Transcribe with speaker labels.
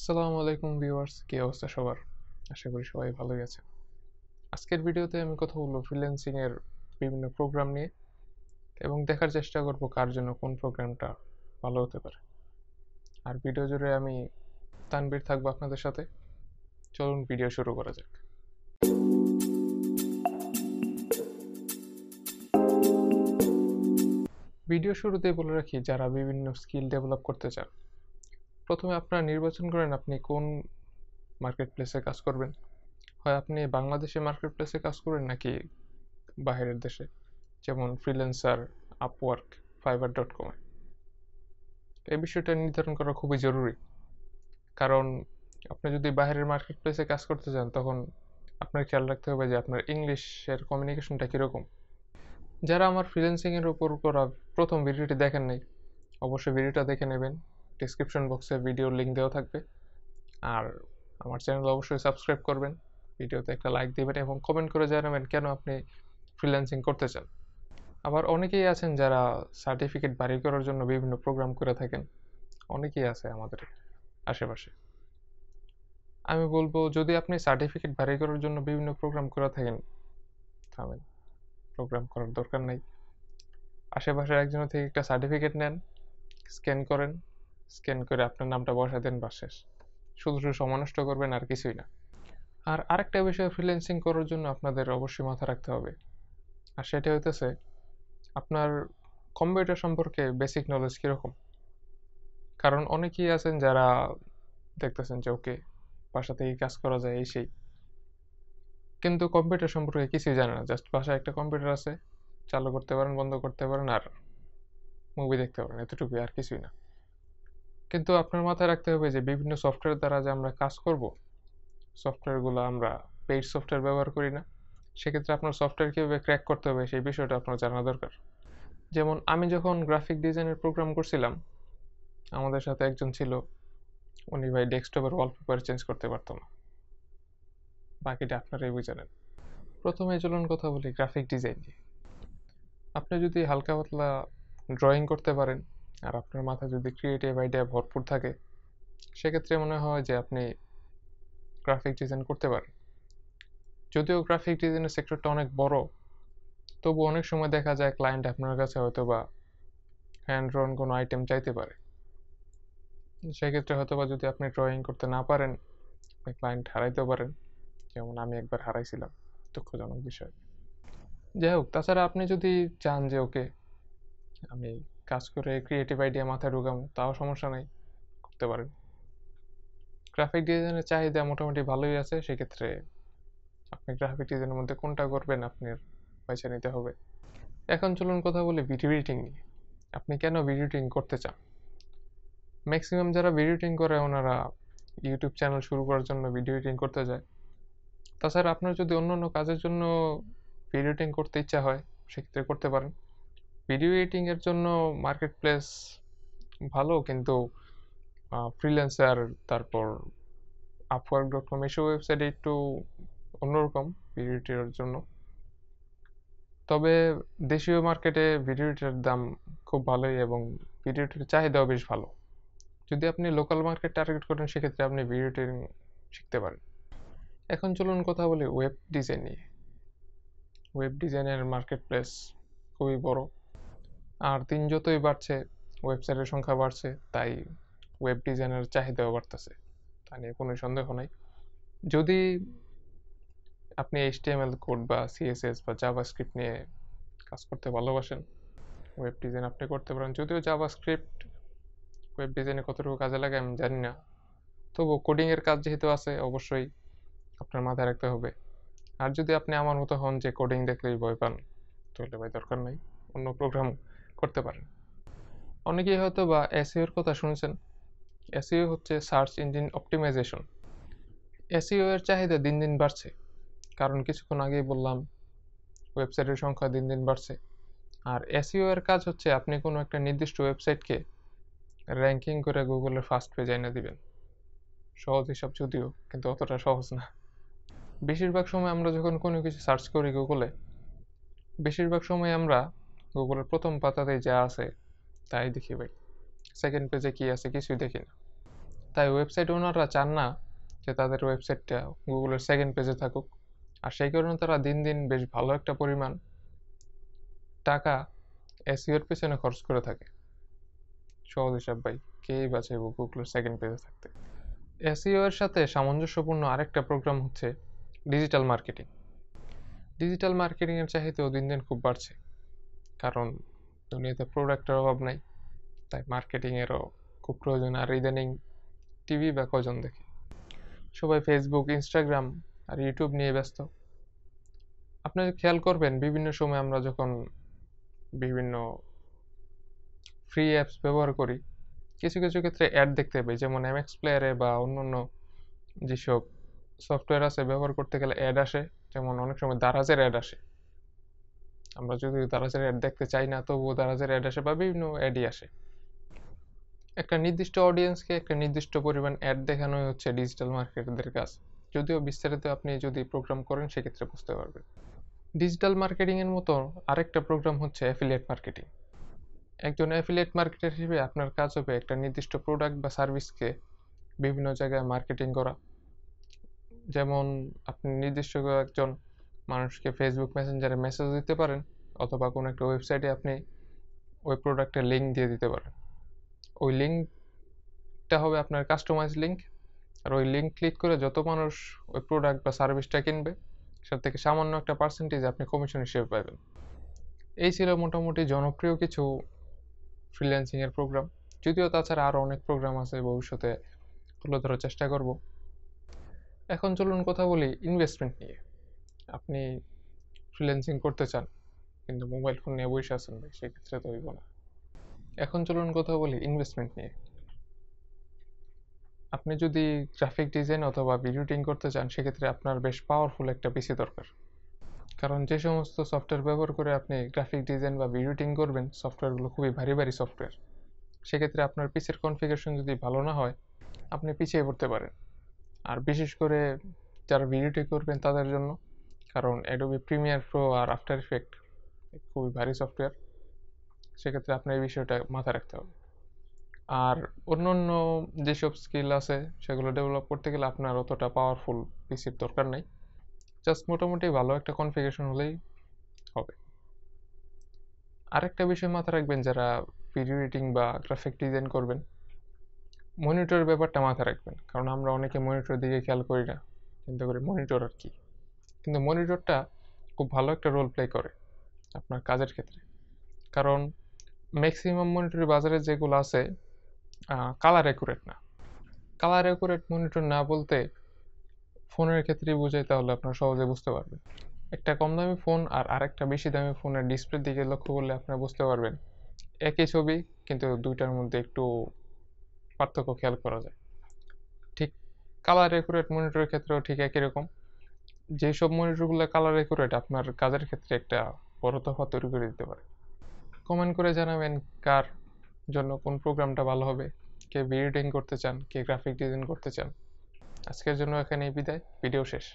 Speaker 1: আসসালামু আলাইকুম ভিউয়ার্স, কি অবস্থা সবার? আশা করি সবাই ভালোই আছেন। আজকের ভিডিওতে আমি কথা বলবো ফ্রিল্যান্সিং এর বিভিন্ন প্রোগ্রাম নিয়ে এবং দেখার চেষ্টা করব কার জন্য কোন প্রোগ্রামটা ভালো হতে পারে। আর ভিডিও জুড়ে আমি তানভীর থাকবো আপনাদের সাথে। চলুন ভিডিও শুরু করা যাক। ভিডিও শুরুতেই বলে রাখি, যারা বিভিন্ন স্কিল ডেভেলপ করতে চান, প্রথমে আপনারা নির্বাচন করেন আপনি কোন মার্কেট প্লেসে কাজ করবেন। হয় আপনি বাংলাদেশে মার্কেট প্লেসে কাজ করবেন নাকি বাইরের দেশে, যেমন ফ্রিল্যান্সার, আপওয়ার্ক, fiverr.com-এ। এই বিষয়টা নির্ধারণ করা খুবই জরুরি, কারণ আপনি যদি বাইরের মার্কেট প্লেসে কাজ করতে চান তখন আপনার খেয়াল রাখতে হবে যে আপনার ইংলিশের কমিউনিকেশনটা কীরকম। যারা আমার ফ্রিল্যান্সিংয়ের উপর করা প্রথম ভিডিওটি দেখেন নাই, অবশ্যই ভিডিওটা দেখে নেবেন। ডিসক্রিপশন বক্সে ভিডিওর লিঙ্ক দেওয়া থাকবে। আর আমার চ্যানেল অবশ্যই সাবস্ক্রাইব করবেন, ভিডিওতে একটা লাইক দিবেন এবং কমেন্ট করে জানাবেন কেন আপনি ফ্রিল্যান্সিং করতে চান। আবার অনেকেই আছেন যারা সার্টিফিকেট বাড়ি করার জন্য বিভিন্ন প্রোগ্রাম করে থাকেন, অনেকেই আছে আমাদের আশেপাশে। আমি বলবো, যদি আপনি সার্টিফিকেট বাড়ি করার জন্য বিভিন্ন প্রোগ্রাম করে থাকেন, থামেন, প্রোগ্রাম করার দরকার নাই। আশেপাশের একজনের থেকে একটা সার্টিফিকেট নেন, স্ক্যান করেন, স্ক্যান করে আপনার নামটা বসায় দেন, বা শেষ। শুধু শুধু সময় নষ্ট করবেন, আর কিছুই না। আর আরেকটা বিষয় ফ্রিল্যান্সিং করার জন্য আপনাদের অবশ্যই মাথায় রাখতে হবে, আর সেটা হইতেছে আপনার কম্পিউটার সম্পর্কে বেসিক নলেজ কীরকম। কারণ অনেকেই আছেন যারা দেখতেছেন যে ওকে বাসা থেকেই কাজ করা যায় এই সেই, কিন্তু কম্পিউটার সম্পর্কে কিছুই জানে না। জাস্ট বাসায় একটা কম্পিউটার আছে, চালু করতে পারেন, বন্ধ করতে পারেন, আর মুভি দেখতে পারেন, এতটুকুই, আর কিছুই না। কিন্তু আপনার মাথায় রাখতে হবে যে বিভিন্ন সফটওয়্যার দ্বারা যে আমরা কাজ করব, সফটওয়্যারগুলো আমরা পেইড সফটওয়্যার ব্যবহার করি না। সেক্ষেত্রে আপনার সফটওয়্যার কীভাবে ক্র্যাক করতে হবে সেই বিষয়টা আপনার জানা দরকার। যেমন আমি যখন গ্রাফিক ডিজাইনের প্রোগ্রাম করছিলাম, আমাদের সাথে একজন ছিল, উনি ভাই ডেস্কটপের ওয়ালপেপার চেঞ্জ করতে পারতো না। বাকিটা আপনারাই বুঝে নেন। প্রথমে চলুন কথা বলি গ্রাফিক ডিজাইন নিয়ে। আপনি যদি হালকা পাতলা ড্রয়িং করতে পারেন আর আপনার মাথায় যদি ক্রিয়েটিভ আইডিয়া ভরপুর থাকে, সেক্ষেত্রে মনে হয় যে আপনি গ্রাফিক ডিজাইন করতে পারেন। যদিও গ্রাফিক ডিজাইনের সেক্টরটা অনেক বড়, তবু অনেক সময় দেখা যায় ক্লায়েন্ট আপনার কাছে হয়তো বা হ্যান্ড ড্রন কোনো আইটেম চাইতে পারে। সেক্ষেত্রে হয়তো বা যদি আপনি ড্রয়িং করতে না পারেন, আপনি ক্লায়েন্ট হারাইতেও পারেন, যেমন আমি একবার হারাইছিলাম, দুঃখজনক বিষয়। যাই হোক, তাছাড়া আপনি যদি চান যে ওকে আমি কাজ করে ক্রিয়েটিভ আইডিয়া মাথায় ঢুকাবো, তাও সমস্যা নাই, করতে পারেন। গ্রাফিক ডিজাইনের চাহিদা মোটামুটি ভালোই আছে, সেক্ষেত্রে আপনি গ্রাফিক ডিজাইনের মধ্যে কোনটা করবেন আপনার বেছে নিতে হবে। এখন চলুন কথা বলি ভিডিও এডিটিং নিয়ে। আপনি কেন ভিডিও এডিটিং করতে চান? ম্যাক্সিমাম যারা ভিডিও এডিটিং করে ওনারা ইউটিউব চ্যানেল শুরু করার জন্য ভিডিও এডিটিং করতে যায়। তাছাড়া আপনার যদি অন্য অন্য কাজের জন্য ভিডিও এডিটিং করতে ইচ্ছা হয়, সেক্ষেত্রে করতে পারেন। ভিডিও এডিটিংয়ের জন্য মার্কেট প্লেস ভালো, কিন্তু ফ্রিল্যান্সার, তারপর আপওয়ার্ক.com এসব ওয়েবসাইটে একটু অন্যরকম ভিডিও এডিটের জন্য। তবে দেশীয় মার্কেটে ভিডিও এডিটের দাম খুব ভালোই এবং ভিডিও এডিটের চাহিদাও বেশ ভালো। যদি আপনি লোকাল মার্কেট টার্গেট করেন, সেক্ষেত্রে আপনি ভিডিও এডিটিং শিখতে পারেন। এখন চলুন কথা বলি ওয়েব ডিজাইন নিয়ে। ওয়েব ডিজাইনের মার্কেট প্লেস খুবই বড়, আর দিন যতই বাড়ছে, ওয়েবসাইটের সংখ্যা বাড়ছে, তাই ওয়েব ডিজাইনের চাহিদাও বাড়তেছে, তা নিয়ে কোনো সন্দেহ নাই। যদি আপনি HTML কোড বা CSS বা জাভাস্ক্রিপ্ট নিয়ে কাজ করতে ভালোবাসেন, ওয়েব ডিজাইন আপনি করতে পারেন। যদিও জাভাস্ক্রিপ্ট ওয়েব ডিজাইনে কতটুকু কাজে লাগে আমি জানি না, তবু কোডিংয়ের কাজ যেহেতু আছে, অবশ্যই আপনার মাথায় রাখতে হবে। আর যদি আপনি আমার মতো হন যে কোডিং দেখলেই ভয় পান, তাহলে ভাই দরকার নাই, অন্য প্রোগ্রাম করতে পারেন। অনেকেই হয়তো বা এসইওর কথা শুনছেন। এসইও হচ্ছে সার্চ ইঞ্জিন অপটিমাইজেশন। এসইও এর চাহিদা দিন দিন বাড়ছে, কারণ কিছুক্ষণ আগেই বললাম ওয়েবসাইটের সংখ্যা দিন দিন বাড়ছে। আর এসইও এর কাজ হচ্ছে আপনি কোনো একটা নির্দিষ্ট ওয়েবসাইটকে র্যাঙ্কিং করে গুগলের ফার্স্ট পেজে এনে দিবেন। সহজ হিসাব যদিও, কিন্তু অতটা সহজ না। বেশিরভাগ সময় আমরা যখন কোনো কিছু সার্চ করি গুগলে, বেশিরভাগ সময় আমরা গুগলের প্রথম পাতাতেই যা আছে তাই দেখি ভাই, সেকেন্ড পেজে কি আছে কিছুই দেখি না। তাই ওয়েবসাইট ওনাররা চান না যে তাদের ওয়েবসাইটটা গুগলের সেকেন্ড পেজে থাকুক, আর সেই কারণে তারা দিন দিন বেশ ভালো একটা পরিমাণ টাকা এসইওর পেছনে খরচ করে থাকে। সহজ হিসাব ভাই, কেই বা চাইব গুগলের সেকেন্ড পেজে থাকতে। এসইও এর সাথে সামঞ্জস্যপূর্ণ আরেকটা প্রোগ্রাম হচ্ছে ডিজিটাল মার্কেটিং। ডিজিটাল মার্কেটিংয়ের চাহিদাও দিন দিন খুব বাড়ছে, কারণ দুনিয়াতে প্রোডাক্টের অভাব নাই, তাই মার্কেটিংয়েরও খুব প্রয়োজন। আর ইদানিং টিভি বা কজন দেখে, সবাই ফেসবুক, ইনস্টাগ্রাম আর ইউটিউব নিয়ে ব্যস্ত। আপনি খেয়াল করবেন বিভিন্ন সময় আমরা যখন বিভিন্ন ফ্রি অ্যাপস ব্যবহার করি, কিছু কিছু ক্ষেত্রে অ্যাড দেখতে পাই, যেমন এমএক্স প্লেয়ারে বা অন্যান্য যেসব সফটওয়্যার আছে ব্যবহার করতে গেলে অ্যাড আসে। যেমন অনেক সময় দারাজের অ্যাড আসে, আমরা যদি দারাজের অ্যাড দেখতে চাই না তবুও দারাজের অ্যাড আসে বা বিভিন্ন অ্যাডই আসে। একটা নির্দিষ্ট অডিয়েন্সকে একটা নির্দিষ্ট পরিমাণ অ্যাড দেখানোই হচ্ছে ডিজিটাল মার্কেটারদের কাজ। যদিও বিস্তারিত আপনি যদি প্রোগ্রাম করেন সেক্ষেত্রে বুঝতে পারবেন। ডিজিটাল মার্কেটিংয়ের মতো আরেকটা প্রোগ্রাম হচ্ছে অ্যাফিলিয়েট মার্কেটিং। একজন অ্যাফিলিয়েট মার্কেটার হিসেবে আপনার কাজ হবে একটা নির্দিষ্ট প্রোডাক্ট বা সার্ভিসকে বিভিন্ন জায়গায় মার্কেটিং করা। যেমন আপনি নির্দিষ্ট একজন মানুষকে ফেসবুক মেসেঞ্জারে মেসেজ দিতে পারেন, অথবা কোনো একটা ওয়েবসাইটে আপনি ওই প্রোডাক্টের লিঙ্ক দিয়ে দিতে পারেন। ওই লিঙ্কটা হবে আপনার কাস্টমাইজ লিঙ্ক, আর ওই লিঙ্ক ক্লিক করে যত মানুষ ওই প্রোডাক্ট বা সার্ভিসটা কিনবে সেটা থেকে সামান্য একটা পার্সেন্টেজ আপনি কমিশন হিসেবে পাবেন। এই ছিল মোটামুটি জনপ্রিয় কিছু ফ্রিল্যান্সিংয়ের প্রোগ্রাম। যদিও তাছাড়া আরও অনেক প্রোগ্রাম আছে, ভবিষ্যতে তুলে ধরার চেষ্টা করব। এখন চলুন কথা বলি ইনভেস্টমেন্ট নিয়ে। আপনি ফ্রিল্যান্সিং করতে চান কিন্তু মোবাইল ফোন নিয়ে বসে আছেন ভাই, সেক্ষেত্রে তো হইব না। এখন চলুন কথা বলি ইনভেস্টমেন্ট নিয়ে। আপনি যদি গ্রাফিক ডিজাইন অথবা ভিডিও এডিটিং করতে চান সেক্ষেত্রে আপনার বেশ পাওয়ারফুল একটা পিসি দরকার, কারণ যে সমস্ত সফটওয়্যার ব্যবহার করে আপনি গ্রাফিক ডিজাইন বা ভিডিও এডিটিং করবেন সফটওয়্যারগুলো খুবই ভারী ভারী সফটওয়্যার। সেক্ষেত্রে আপনার পিসির কনফিগারেশন যদি ভালো না হয় আপনি পিছিয়ে পড়তে পারেন। আর বিশেষ করে যারা ভিডিও এডিটিং করবেন তাদের জন্য, কারণ অ্যাডোবি প্রিমিয়ার প্রো আর আফটার ইফেক্ট খুবই ভারী সফটওয়্যার। সেক্ষেত্রে আপনার এই বিষয়টা মাথায় রাখতে হবে। আর অন্য যেসব স্কিল আছে সেগুলো ডেভেলপ করতে গেলে আপনার অতটা পাওয়ারফুল পিসির দরকার নেই, জাস্ট মোটামুটি ভালো একটা কনফিগারেশন হলেই হবে। আরেকটা বিষয় মাথায় রাখবেন, যারা ভিডিও এডিটিং বা গ্রাফিক ডিজাইন করবেন, মনিটরের ব্যাপারটা মাথায় রাখবেন, কারণ আমরা অনেকে মনিটরের দিকে খেয়াল করি না, চিন্তা করি মনিটর আর কি, কিন্তু মনিটরটা খুব ভালো একটা রোল প্লে করে আপনার কাজের ক্ষেত্রে। কারণ ম্যাক্সিমাম মনিটর বাজারে যেগুলো আছে কালার অ্যাকুরেট না। কালার অ্যাকুরেট মনিটর না বলতে ফোনের ক্ষেত্রেই বোঝাই, তাহলে আপনারা সহজে বুঝতে পারবেন। একটা কম দামি ফোন আর আরেকটা বেশি দামি ফোনের ডিসপ্লের দিকে লক্ষ্য করলে আপনারা বুঝতে পারবেন একই ছবি, কিন্তু দুইটার মধ্যে একটু পার্থক্য খেয়াল করা যায়। ঠিক কালার অ্যাকুরেট মনিটরের ক্ষেত্রেও ঠিক একই রকম। যেসব মনিটরগুলো কালার অ্যাকুরেট আপনার কাজের ক্ষেত্রে একটা বড় তফাৎ তৈরি করে দিতে পারে। কমেন্ট করে জানাবেন কার জন্য কোন প্রোগ্রামটা ভালো হবে, কে ভিডিও এডিটিং করতে চান, কে গ্রাফিক ডিজাইন করতে চান। আজকের জন্য এখানেই বিদায়, ভিডিও শেষ।